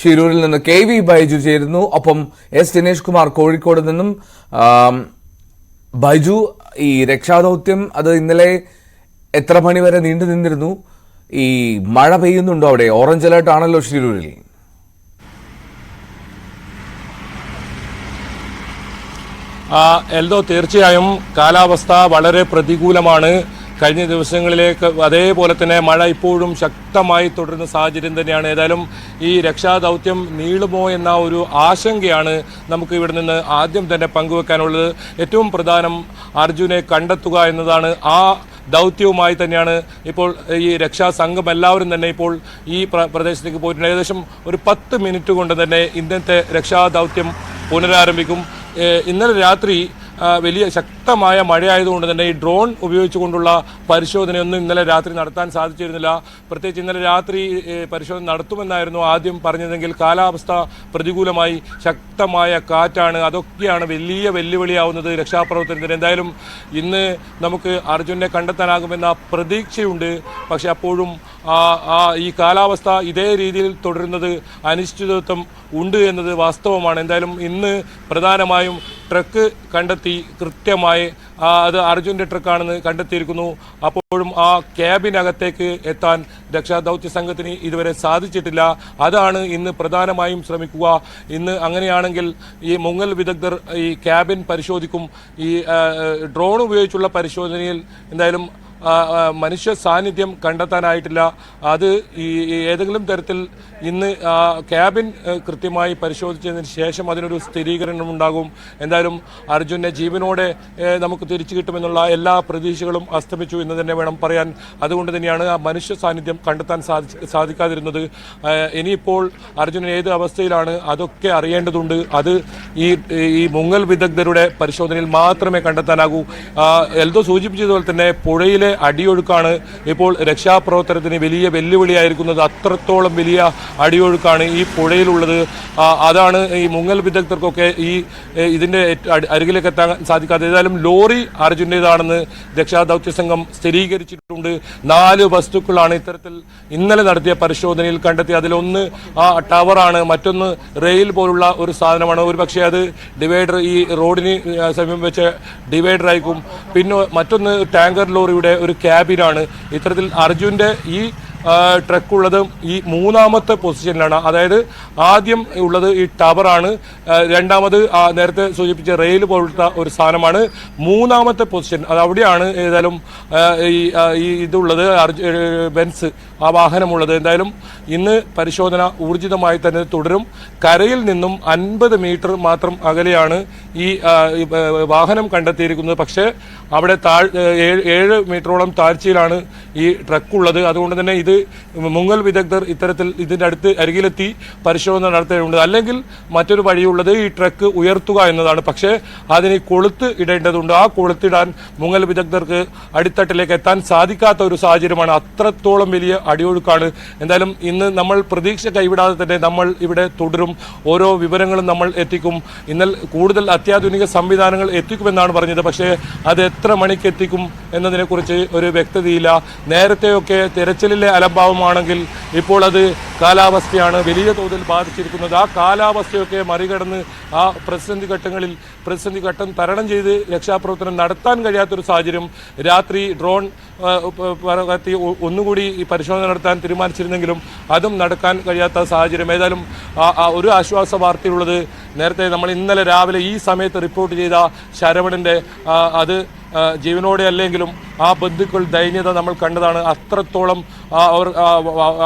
ഷിരൂരിൽ നിന്ന് KV ബൈജു ചേരുന്നു. ഒപ്പം S ദിനേഷ് കുമാർ കോഴിക്കോട് നിന്നും. ബൈജു, ഈ രക്ഷാദൌത്യം അത് ഇന്നലെ എത്ര മണി വരെ നീണ്ടു നിന്നിരുന്നു? ഈ മഴ പെയ്യുന്നുണ്ടോ അവിടെ? ഓറഞ്ച് അലേർട്ട് ആണല്ലോ ഷിരൂരിൽ. എൽദോ, തീർച്ചയായും കാലാവസ്ഥ വളരെ പ്രതികൂലമാണ്. കഴിഞ്ഞ ദിവസങ്ങളിലേക്ക് അതേപോലെ തന്നെ മഴ ഇപ്പോഴും ശക്തമായി തുടരുന്ന സാഹചര്യം തന്നെയാണ്. ഏതായാലും ഈ രക്ഷാദൗത്യം നീളുമോ എന്ന ഒരു ആശങ്കയാണ് നമുക്ക് ഇവിടെ നിന്ന് ആദ്യം തന്നെ പങ്കുവെക്കാനുള്ളത്. ഏറ്റവും പ്രധാനം അർജുനെ കണ്ടെത്തുക എന്നതാണ്. ആ ദൗത്യവുമായി തന്നെയാണ് ഇപ്പോൾ ഈ രക്ഷാസംഘം എല്ലാവരും തന്നെ ഇപ്പോൾ ഈ പ്രദേശത്തേക്ക് പോയിട്ടുണ്ട്. ഏകദേശം ഒരു 10 മിനിറ്റ് കൊണ്ട് തന്നെ ഇന്നത്തെ രക്ഷാദൗത്യം പുനരാരംഭിക്കും. ഇന്നലെ രാത്രി വലിയ ശക്തമായ മഴയായതുകൊണ്ട് തന്നെ ഈ ഡ്രോൺ ഉപയോഗിച്ചുകൊണ്ടുള്ള പരിശോധനയൊന്നും ഇന്നലെ രാത്രി നടത്താൻ സാധിച്ചിരുന്നില്ല. പ്രത്യേകിച്ച് ഇന്നലെ രാത്രി പരിശോധന നടത്തുമെന്നായിരുന്നു ആദ്യം പറഞ്ഞതെങ്കിൽ കാലാവസ്ഥ പ്രതികൂലമായി, ശക്തമായ കാറ്റാണ്. അതൊക്കെയാണ് വലിയ വെല്ലുവിളിയാവുന്നത് രക്ഷാപ്രവർത്തനത്തിന്. എന്തായാലും ഇന്ന് നമുക്ക് അർജുനെ കണ്ടെത്താനാകുമെന്ന പ്രതീക്ഷയുണ്ട്. പക്ഷെ അപ്പോഴും ഈ കാലാവസ്ഥ ഇതേ രീതിയിൽ തുടരുന്നത് അനിശ്ചിതത്വം ഉണ്ട് എന്നത് വാസ്തവമാണ്. എന്തായാലും ഇന്ന് പ്രധാനമായും ട്രക്ക് കണ്ടെത്തി, കൃത്യമായി അത് അർജുൻ്റെ ട്രക്കാണെന്ന് കണ്ടെത്തിയിരിക്കുന്നു. അപ്പോഴും ആ ക്യാബിനകത്തേക്ക് എത്താൻ രക്ഷാദൗത്യ സംഘത്തിന് ഇതുവരെ സാധിച്ചിട്ടില്ല. അതാണ് ഇന്ന് പ്രധാനമായും ശ്രമിക്കുക. ഇന്ന് അങ്ങനെയാണെങ്കിൽ ഈ മുങ്ങൽ വിദഗ്ധർ ഈ ക്യാബിൻ പരിശോധിക്കും. ഈ ഡ്രോൺ ഉപയോഗിച്ചുള്ള പരിശോധനയിൽ എന്തായാലും മനുഷ്യ സാന്നിധ്യം കണ്ടെത്താനായിട്ടില്ല. അത് ഈ ഏതെങ്കിലും തരത്തിൽ ഇന്ന് ക്യാബിൻ കൃത്യമായി പരിശോധിച്ചതിന് ശേഷം അതിനൊരു സ്ഥിരീകരണം ഉണ്ടാകും. എന്തായാലും അർജുനെ ജീവനോടെ നമുക്ക് തിരിച്ചു കിട്ടുമെന്നുള്ള എല്ലാ പ്രതീക്ഷകളും അസ്തമിച്ചു എന്ന് തന്നെ വേണം പറയാൻ. അതുകൊണ്ട് തന്നെയാണ് ആ മനുഷ്യ സാന്നിധ്യം കണ്ടെത്താൻ സാധിക്കാതിരുന്നത്. ഇനിയിപ്പോൾ അർജുനൻ ഏത് അവസ്ഥയിലാണ് അതൊക്കെ അറിയേണ്ടതുണ്ട്. അത് ഈ മുങ്ങൽ വിദഗ്ധരുടെ പരിശോധനയിൽ മാത്രമേ കണ്ടെത്താനാകൂ. എൽദോ സൂചിപ്പിച്ചതുപോലെ തന്നെ പുഴയിലെ അടിയൊഴുക്കാണ് ഇപ്പോൾ രക്ഷാപ്രവർത്തനത്തിന് വലിയ വെല്ലുവിളിയായിരിക്കുന്നത്. അത്രത്തോളം വലിയ അടിയൊഴുക്കാണ് ഈ പുഴയിലുള്ളത്. അതാണ് ഈ മുങ്ങൽ വിദഗ്ധർക്കൊക്കെ ഇതിന്റെ അരികിലേക്ക് എത്താൻ സാധിക്കാതെ. ഏതായാലും ലോറി അർജുൻ്റേതാണെന്ന് രക്ഷാദൗത്യ സംഘം സ്ഥിരീകരിച്ചിട്ടുണ്ട്. 4 വസ്തുക്കളാണ് ഇത്തരത്തിൽ ഇന്നലെ നടത്തിയ പരിശോധനയിൽ കണ്ടെത്തി. അതിലൊന്ന് ആ ടവറാണ്, മറ്റൊന്ന് റെയിൽ പോലുള്ള ഒരു സാധനമാണ്. ഒരു പക്ഷേ അത് ഡിവൈഡർ, ഈ റോഡിന് സമീപം വെച്ച ഡിവൈഡർ ആയിരിക്കും. പിന്നെ മറ്റൊന്ന് ടാങ്കർ ലോറിയുടെ ഒരു ക്യാബിനാണ്. ഇത്തരത്തിൽ അർജുൻ്റെ ഈ ട്രക്കുള്ളത് ഈ 3ാമത്തെ പൊസിഷനിലാണ്. അതായത് ആദ്യം ഉള്ളത് ഈ ടവറാണ്, രണ്ടാമത് നേരത്തെ സൂചിപ്പിച്ച റെയിൽ പോലത്തെ ഒരു സാധനമാണ്, 3ാമത്തെ പൊസിഷൻ അത് അവിടെയാണ് ഏതായാലും ഈ ഇതുള്ളത്, ബെൻസ് ആ വാഹനമുള്ളത്. എന്തായാലും ഇന്ന് പരിശോധന ഊർജിതമായി തന്നെ തുടരും. കരയിൽ നിന്നും 50 മീറ്റർ മാത്രം അകലെയാണ് ഈ വാഹനം കണ്ടെത്തിയിരിക്കുന്നത്. പക്ഷേ അവിടെ 7 മീറ്ററോളം താഴ്ചയിലാണ് ഈ ട്രക്കുള്ളത്. അതുകൊണ്ട് തന്നെ ഇത് മുങ്ങൽ വിദഗ്ധർ ഇത്തരത്തിൽ ഇതിൻ്റെ അരികിലെത്തി പരിശോധന നടത്തേണ്ടതുണ്ട്. അല്ലെങ്കിൽ മറ്റൊരു വഴിയുള്ളത് ഈ ട്രക്ക് ഉയർത്തുക എന്നതാണ്. പക്ഷേ അതിന് കൊളുത്ത് ഇടേണ്ടതുണ്ട്. ആ കൊളുത്തിടാൻ മുങ്ങൽ വിദഗ്ധർക്ക് അടിത്തട്ടിലേക്ക് എത്താൻ സാധിക്കാത്ത ഒരു സാഹചര്യമാണ്. അത്രത്തോളം വലിയ അടിയൊഴുക്കാണ്. എന്തായാലും ഇന്ന് നമ്മൾ പ്രതീക്ഷ കൈവിടാതെ തന്നെ നമ്മൾ ഇവിടെ തുടരും. ഓരോ വിവരങ്ങളും നമ്മൾ എത്തിക്കും. ഇന്നലെ കൂടുതൽ അത്യാധുനിക സംവിധാനങ്ങൾ എത്തിക്കുമെന്നാണ് പറഞ്ഞത്. പക്ഷേ അത് എത്ര മണിക്ക് എത്തിക്കും എന്നതിനെക്കുറിച്ച് ഒരു വ്യക്തതയില്ല. നേരത്തെയൊക്കെ തെരച്ചിലിലെ അലംഭാവമാണെങ്കിൽ ഇപ്പോൾ അത് കാലാവസ്ഥയാണ് വലിയ തോതിൽ ബാധിച്ചിരിക്കുന്നത്. ആ കാലാവസ്ഥയൊക്കെ മറികടന്ന് ആ പ്രതിസന്ധി ഘട്ടം തരണം ചെയ്ത് രക്ഷാപ്രവർത്തനം നടത്താൻ കഴിയാത്തൊരു സാഹചര്യം. രാത്രി ഡ്രോൺ പറത്തി ഒന്നുകൂടി ഈ പരിശോധന നടത്താൻ തീരുമാനിച്ചിരുന്നെങ്കിലും അതും നടക്കാൻ കഴിയാത്ത സാഹചര്യം. ഏതായാലും ഒരു ആശ്വാസ വാർത്തയുള്ളത്, നേരത്തെ നമ്മൾ ഇന്നലെ രാവിലെ ഈ സമയത്ത് റിപ്പോർട്ട് ചെയ്ത ശരവണൻ്റെ അത് ജീവനോടെ അല്ലെങ്കിലും ആ ബന്ധുക്കൾ ദൈന്യത നമ്മൾ കണ്ടതാണ്. അത്രത്തോളം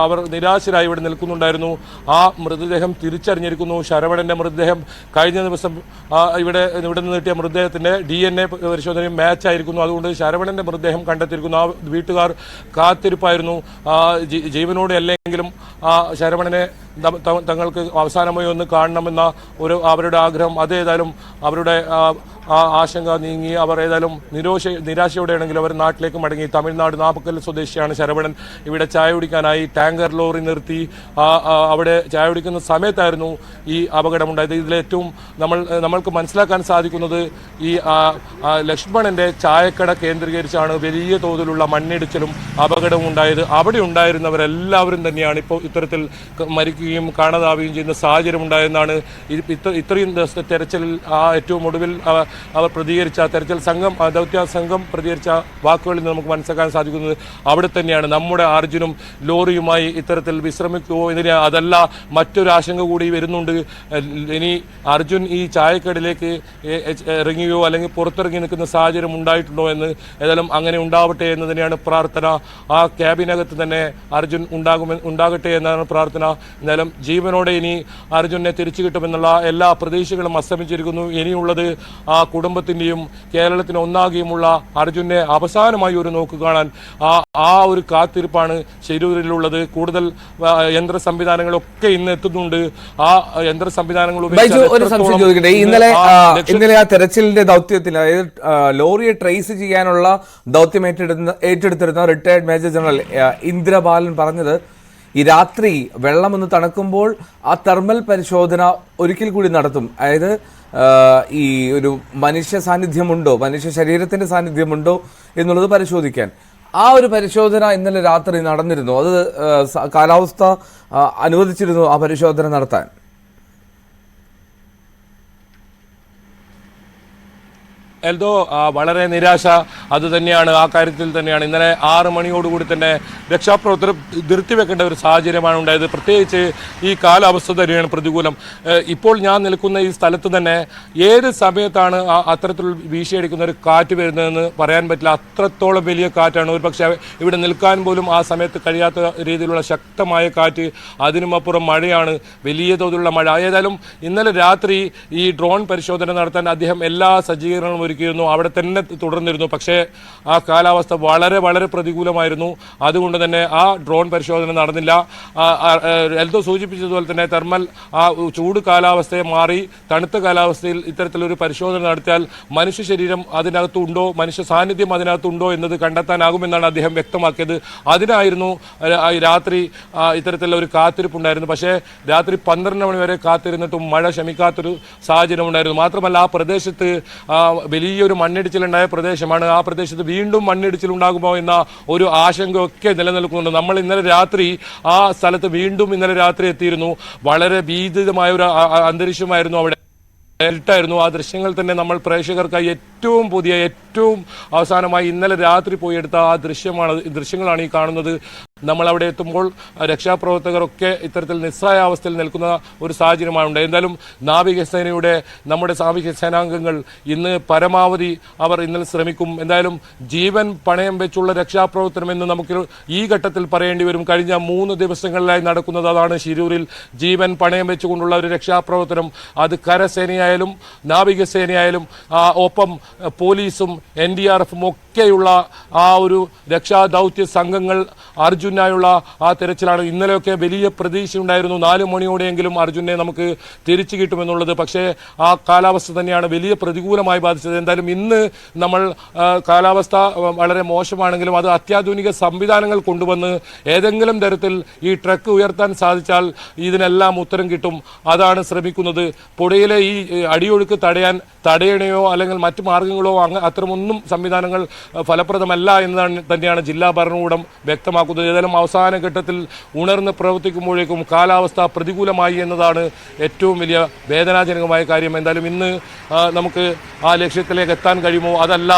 അവർ നിരാശരായി ഇവിടെ നിൽക്കുന്നുണ്ടായിരുന്നു. ആ മൃതദേഹം തിരിച്ചറിഞ്ഞിരിക്കുന്നു. ശരവണൻ്റെ മൃതദേഹം കഴിഞ്ഞ ദിവസം ഇവിടെ നിന്ന് കിട്ടിയ മൃതദേഹത്തിൻ്റെ DNA പരിശോധനയും മാച്ചായിരിക്കുന്നു. അതുകൊണ്ട് ശരവണൻ്റെ മൃതദേഹം കണ്ടെത്തിയിരിക്കുന്നു. ആ വീട്ടുകാർ കാത്തിരിപ്പായിരുന്നു. ജീവനോടെ അല്ലെങ്കിലും ശരവണനെ തങ്ങൾക്ക് അവസാനമായി ഒന്ന് കാണണമെന്ന അവരുടെ ആഗ്രഹം. അതേതായാലും അവരുടെ ആ ആശങ്ക നീങ്ങി അവർ ഏതായാലും നിരാശയോടെയാണെങ്കിൽ അവർ നാട്ടിലേക്ക് മടങ്ങി. തമിഴ്നാട് നാപ്പക്കൽ സ്വദേശിയാണ് ശരവണൻ. ഇവിടെ ചായ കുടിക്കാനായി ടാങ്കർ ലോറി നിർത്തി അവിടെ ചായ കുടിക്കുന്ന സമയത്തായിരുന്നു ഈ അപകടമുണ്ടായത്. ഇതിലേറ്റവും നമ്മൾക്ക് മനസ്സിലാക്കാൻ സാധിക്കുന്നത് ഈ ലക്ഷ്മണന്റെ ചായക്കട കേന്ദ്രീകരിച്ചാണ് വലിയ തോതിലുള്ള മണ്ണിടിച്ചിലും അപകടവും ഉണ്ടായത്. അവിടെ ഉണ്ടായിരുന്നവരെല്ലാവരും തന്നെയാണ് ഇപ്പോൾ ഇത്തരത്തിൽ മരിക്കുകയും കാണാതാവുകയും ചെയ്യുന്ന സാഹചര്യം ഉണ്ടായെന്നാണ് ഇത്രയും ദിവസത്തെ തെരച്ചിലിൽ ഏറ്റവും ഒടുവിൽ അവർ പ്രതികരിച്ച തെരച്ചിൽ സംഘം ദൗത്യ സംഘം പ്രതികരിച്ച വാക്കുകളിൽ നിന്ന് നമുക്ക് മനസ്സിലാക്കാൻ സാധിക്കുന്നത്. അവിടെ തന്നെയാണ് നമ്മുടെ അർജുനും ലോറിയുമായി ഇത്തരത്തിൽ വിശ്രമിക്കുമോ എന്നതിന് അതല്ല മറ്റൊരു ആശങ്ക കൂടി വരുന്നുണ്ട്. ഇനി അർജുൻ ഈ ചായക്കടയിലേക്ക് ഇറങ്ങിയോ അല്ലെങ്കിൽ പുറത്തിറങ്ങി നിൽക്കുന്ന സാഹചര്യം ഉണ്ടായിട്ടുണ്ടോ എന്ന്. ഏതായാലും അങ്ങനെ ഉണ്ടാവട്ടെ എന്ന് തന്നെയാണ് പ്രാർത്ഥന. ആ ക്യാബിനകത്ത് തന്നെ അർജുൻ ഉണ്ടാകട്ടെ എന്നാണ് പ്രാർത്ഥന. എന്നാലും ജീവനോടെ ഇനി അർജുനെ തിരിച്ചു കിട്ടുമെന്നുള്ള എല്ലാ പ്രതീക്ഷകളും അസ്തമിച്ചിരിക്കുന്നു. ഇനിയുള്ളത് ആ കുടുംബത്തിന്റെയും കേരളത്തിന് ഒന്നാകെയുമുള്ള അർജുനെ അവസാനമായി ഒരു നോക്ക് കാണാൻ ആ ഒരു കാത്തിരിപ്പാണ് ശിരൂരിലുള്ളത്. കൂടുതൽ യന്ത്ര സംവിധാനങ്ങളൊക്കെ ഇന്ന് എത്തുന്നുണ്ട്. ആ യന്ത്ര സംവിധാനങ്ങൾ ഇന്നലെ ആ തെരച്ചിലിന്റെ ദൗത്യത്തിൽ, അതായത് ലോറിയെ ട്രേസ് ചെയ്യാനുള്ള ദൗത്യം ഏറ്റെടുത്തിരുന്ന റിട്ടയർഡ് മേജർ ജനറൽ ഇന്ദ്രബാലൻ പറഞ്ഞത് ഈ രാത്രി വെള്ളമൊന്ന് തണുക്കുമ്പോൾ ആ തെർമൽ പരിശോധന ഒരിക്കൽ കൂടി നടത്തും. അതായത് ഈ ഒരു മനുഷ്യ സാന്നിധ്യമുണ്ടോ, മനുഷ്യ ശരീരത്തിന്റെ സാന്നിധ്യമുണ്ടോ എന്നുള്ളത് പരിശോധിക്കാൻ. ആ ഒരു പരിശോധന ഇന്നലെ രാത്രി നടന്നിരുന്നു. അത് കാലാവസ്ഥ അനുവദിച്ചിരുന്നു ആ പരിശോധന നടത്താൻ. എൽദോ വളരെ നിരാശ അത് തന്നെയാണ്. ആ കാര്യത്തിൽ തന്നെയാണ് ഇന്നലെ 6 മണിയോടുകൂടി തന്നെ രക്ഷാപ്രവർത്തനം നിർത്തിവെക്കേണ്ട ഒരു സാഹചര്യമാണ് ഉണ്ടായത്. പ്രത്യേകിച്ച് ഈ കാലാവസ്ഥ തന്നെയാണ് പ്രതികൂലം. ഇപ്പോൾ ഞാൻ നിൽക്കുന്ന ഈ സ്ഥലത്ത് തന്നെ ഏത് സമയത്താണ് അത്തരത്തിൽ വീശിയടിക്കുന്ന ഒരു കാറ്റ് വരുന്നതെന്ന് പറയാൻ പറ്റില്ല. അത്രത്തോളം വലിയ കാറ്റാണ്. ഒരു പക്ഷേ ഇവിടെ നിൽക്കാൻ പോലും ആ സമയത്ത് കഴിയാത്ത രീതിയിലുള്ള ശക്തമായ കാറ്റ്, അതിനുമപ്പുറം മഴയാണ്, വലിയ തോതിലുള്ള മഴ. ഏതായാലും ഇന്നലെ രാത്രി ഈ ഡ്രോൺ പരിശോധന നടത്താൻ അദ്ദേഹം എല്ലാ സജ്ജീകരണങ്ങളും ഒരുക്കിയിരുന്നു. അവിടെ തന്നെ തുടർന്നിരുന്നു. പക്ഷേ ആ കാലാവസ്ഥ വളരെ വളരെ പ്രതികൂലമായിരുന്നു. അതുകൊണ്ട് തന്നെ ആ ഡ്രോൺ പരിശോധന നടന്നില്ല. എൽദോ സൂചിപ്പിച്ചതുപോലെ തന്നെ തെർമൽ ആ ചൂട് കാലാവസ്ഥയെ മാറി തണുത്ത കാലാവസ്ഥയിൽ ഇത്തരത്തിലൊരു പരിശോധന നടത്തിയാൽ മനുഷ്യ ശരീരം അതിനകത്തുണ്ടോ, മനുഷ്യ സാന്നിധ്യം അതിനകത്തുണ്ടോ എന്നത് കണ്ടെത്താനാകുമെന്നാണ് അദ്ദേഹം വ്യക്തമാക്കിയത്. അതിനായിരുന്നു രാത്രി ഇത്തരത്തിലുള്ള ഒരു കാത്തിരിപ്പുണ്ടായിരുന്നു. പക്ഷേ രാത്രി 12 മണി വരെ കാത്തിരുന്നിട്ടും മഴ ശമിക്കാത്തൊരു സാഹചര്യം ഉണ്ടായിരുന്നു. മാത്രമല്ല ആ പ്രദേശത്ത് വലിയൊരു മണ്ണിടിച്ചിലുണ്ടായ പ്രദേശമാണ്. ആ പ്രദേശത്ത് വീണ്ടും മണ്ണിടിച്ചിലുണ്ടാകുമോ എന്ന ഒരു ആശങ്കയൊക്കെ നിലനിൽക്കുന്നുണ്ട്. നമ്മൾ ഇന്നലെ രാത്രി ആ സ്ഥലത്ത് വീണ്ടും ഇന്നലെ രാത്രി എത്തിയിരുന്നു. വളരെ ഭീതിതമായ ഒരു അന്തരീക്ഷമായിരുന്നു അവിടെ. ഇരുട്ടായിരുന്നു. ആ ദൃശ്യങ്ങൾ തന്നെ നമ്മൾ പ്രേക്ഷകർക്കായി ഏറ്റവും അവസാനമായി ഇന്നലെ രാത്രി പോയി എടുത്ത ആ ദൃശ്യങ്ങളാണ് ഈ കാണുന്നത്. നമ്മൾ അവിടെ എത്തുമ്പോൾ രക്ഷാപ്രവർത്തകരൊക്കെ ഇത്തരത്തിൽ നിസ്സഹായാവസ്ഥയിൽ നിൽക്കുന്ന ഒരു സാഹചര്യമാണ്. എന്തായാലും നാവികസേനയുടെ നമ്മുടെ നാവിക സേനാംഗങ്ങൾ ഇന്ന് പരമാവധി അവർ ഇന്നലെ ശ്രമിക്കും. എന്തായാലും ജീവൻ പണയം വെച്ചുള്ള രക്ഷാപ്രവർത്തനം എന്ന് നമുക്ക് ഈ ഘട്ടത്തിൽ പറയേണ്ടി വരും. കഴിഞ്ഞ 3 ദിവസങ്ങളിലായി നടക്കുന്നത് അതാണ്. ശിരൂരിൽ ജീവൻ പണയം വെച്ചുകൊണ്ടുള്ള ഒരു രക്ഷാപ്രവർത്തനം. അത് നാവികസേനയായാലും ഒപ്പം പോലീസും NDRF ഒക്കെയുള്ള ആ ഒരു രക്ഷാദൗത്യ സംഘങ്ങൾ അർജുനായുള്ള ആ തെരച്ചിലാണ്. ഇന്നലെയൊക്കെ വലിയ പ്രതീക്ഷയുണ്ടായിരുന്നു 4 മണിയോടെയെങ്കിലും അർജുനെ നമുക്ക് തിരിച്ചു കിട്ടുമെന്നുള്ളത്. പക്ഷേ ആ കാലാവസ്ഥ തന്നെയാണ് വലിയ പ്രതികൂലമായി ബാധിച്ചത്. എന്തായാലും ഇന്ന് നമ്മൾ കാലാവസ്ഥ വളരെ മോശമാണെങ്കിലും അത് അത്യാധുനിക സംവിധാനങ്ങൾ കൊണ്ടുവന്ന് ഏതെങ്കിലും തരത്തിൽ ഈ ട്രക്ക് ഉയർത്താൻ സാധിച്ചാൽ ഇതിനെല്ലാം ഉത്തരം കിട്ടും. അതാണ് ശ്രമിക്കുന്നത്. പുഴയിലെ ഈ അടിയൊഴുക്ക് തടയണയോ അല്ലെങ്കിൽ മറ്റു മാർഗങ്ങളോ അത്തരമൊന്നും സംവിധാനങ്ങൾ ഫലപ്രദമല്ല എന്നതാണ് തന്നെയാണ് ജില്ലാ ഭരണകൂടം വ്യക്തമാക്കുന്നത്. ഏതായാലും അവസാന ഘട്ടത്തിൽ ഉണർന്ന് പ്രവർത്തിക്കുമ്പോഴേക്കും കാലാവസ്ഥ പ്രതികൂലമായി എന്നതാണ് ഏറ്റവും വലിയ വേദനാജനകമായ കാര്യം. എന്തായാലും ഇന്ന് നമുക്ക് ആ ലക്ഷ്യത്തിലേക്ക് എത്താൻ കഴിയുമോ, അതല്ല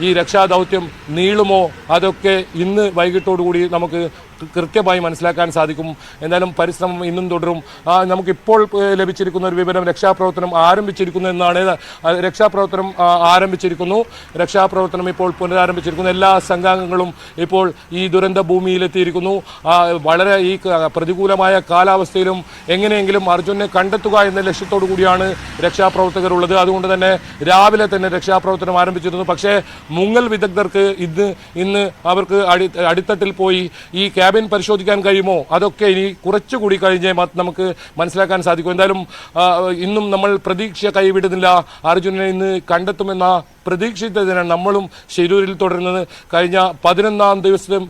ഈ രക്ഷാദൗത്യം നീളുമോ, അതൊക്കെ ഇന്ന് വൈകിട്ടോടുകൂടി നമുക്ക് കൃത്യമായി മനസ്സിലാക്കാൻ സാധിക്കും. എന്തായാലും പരിശ്രമം ഇന്നും തുടരും. നമുക്കിപ്പോൾ ലഭിച്ചിരിക്കുന്ന ഒരു വിവരം രക്ഷാപ്രവർത്തനം ആരംഭിച്ചിരിക്കുന്നു എന്നാണ്. രക്ഷാപ്രവർത്തനം ഇപ്പോൾ പുനരാരംഭിച്ചിരിക്കുന്നു. എല്ലാ സംഘാംഗങ്ങളും ഇപ്പോൾ ഈ ദുരന്ത ഭൂമിയിലെത്തിയിരിക്കുന്നു. വളരെ ഈ പ്രതികൂലമായ കാലാവസ്ഥയിലും എങ്ങനെയെങ്കിലും അർജുനെ കണ്ടെത്തുക എന്ന ലക്ഷ്യത്തോടു കൂടിയാണ് രക്ഷാപ്രവർത്തകരുള്ളത്. അതുകൊണ്ട് തന്നെ രാവിലെ തന്നെ രക്ഷാപ്രവർത്തനം ആരംഭിച്ചിരുന്നു. പക്ഷേ മുങ്ങൽ വിദഗ്ധർക്ക് ഇന്ന് അവർക്ക് അടിത്തട്ടിൽ പോയി ഈ ക്യാബിൻ പരിശോധിക്കാൻ കഴിയുമോ, അതൊക്കെ ഇനി കുറച്ചുകൂടി കഴിഞ്ഞേ നമുക്ക് മനസ്സിലാക്കാൻ സാധിക്കും. എന്തായാലും ഇന്നും നമ്മൾ പ്രതീക്ഷ കൈവിടുന്നില്ല. അർജുനനെ ഇന്ന് കണ്ടെത്തുമെന്ന പ്രതീക്ഷിച്ചതിനാണ് നമ്മളും ശിരൂരിൽ തുടരുന്നത്. കഴിഞ്ഞ 11ാം ദിവസം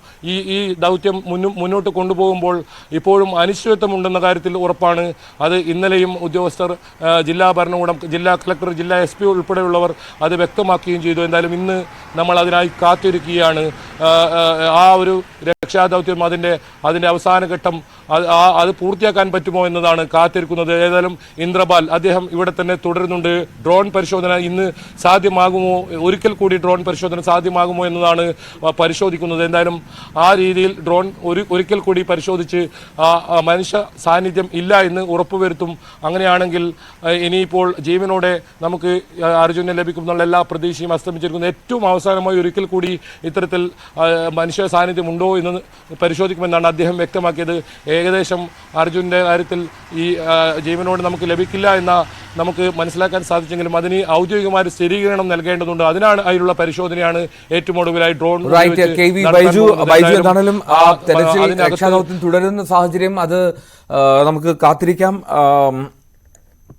ഈ ദൗത്യം മുന്നോട്ട് കൊണ്ടുപോകുമ്പോൾ ഇപ്പോഴും അനിശ്ചിതത്വമുണ്ടെന്ന കാര്യത്തിൽ ഉറപ്പാണ്. അത് ഇന്നലെയും ഉദ്യോഗസ്ഥർ, ജില്ലാ ഭരണകൂടം, ജില്ലാ കളക്ടർ, ജില്ലാ SP ഉൾപ്പെടെയുള്ളവർ അത് വ്യക്തമാക്കുകയും ചെയ്തു. എന്തായാലും ഇന്ന് നമ്മൾ അതിനായി കാത്തിരിക്കുകയാണ്. ആ ഒരു രക്ഷാദൗത്യം അതിൻ്റെ അവസാന ഘട്ടം അത് പൂർത്തിയാക്കാൻ പറ്റുമോ എന്നതാണ് കാത്തിരിക്കുന്നത്. ഏതായാലും ഇന്ദ്രപാൽ അദ്ദേഹം ഇവിടെ തന്നെ തുടരുന്നുണ്ട്. ഡ്രോൺ പരിശോധന ഇന്ന് സാധ്യമാകുമോ, ഒരിക്കൽ കൂടി ഡ്രോൺ പരിശോധന സാധ്യമാകുമോ എന്നതാണ് പരിശോധിക്കുന്നത്. എന്തായാലും ആ രീതിയിൽ ഡ്രോൺ ഒരിക്കൽ കൂടി പരിശോധിച്ച് മനുഷ്യ സാന്നിധ്യം ഇല്ല എന്ന് ഉറപ്പുവരുത്തും. അങ്ങനെയാണെങ്കിൽ ഇനിയിപ്പോൾ ജീവനോടെ നമുക്ക് അർജുനെ ലഭിക്കും എന്നുള്ള എല്ലാ പ്രതീക്ഷയും അസ്തമിച്ചിരിക്കുന്നു. ഏറ്റവും അവസാനമായി ഒരിക്കൽ കൂടി ഇത്തരത്തിൽ മനുഷ്യ സാന്നിധ്യം ഉണ്ടോ എന്ന് പരിശോധിക്കുമെന്നാണ് അദ്ദേഹം വ്യക്തമാക്കിയത്. ഏകദേശം അർജുൻ്റെ കാര്യത്തിൽ ഈ ജീവനോട് നമുക്ക് ലഭിക്കില്ല എന്ന നമുക്ക് മനസ്സിലാക്കാൻ സാധിച്ചെങ്കിലും അതിന് ഔദ്യോഗികമായ സ്ഥിരീകരണം നൽകേണ്ടതുണ്ട്. അതിനുള്ള പരിശോധനയാണ് ഏറ്റവും ഒടുവിലായി ഡ്രോൺ എന്താണെങ്കിലും രക്ഷാദൗത്യം തുടരുന്ന സാഹചര്യം അത് നമുക്ക് കാത്തിരിക്കാം.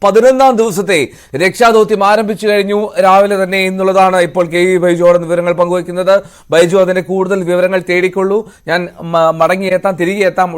11ാം ദിവസത്തെ രക്ഷാദൗത്യം ആരംഭിച്ചു കഴിഞ്ഞു രാവിലെ തന്നെ എന്നുള്ളതാണ് ഇപ്പോൾ KV ബൈജുവാണ് വിവരങ്ങൾ പങ്കുവയ്ക്കുന്നത്. ബൈജു അതിന്റെ കൂടുതൽ വിവരങ്ങൾ തേടിക്കൊള്ളൂ. ഞാൻ തിരികെ എത്താം.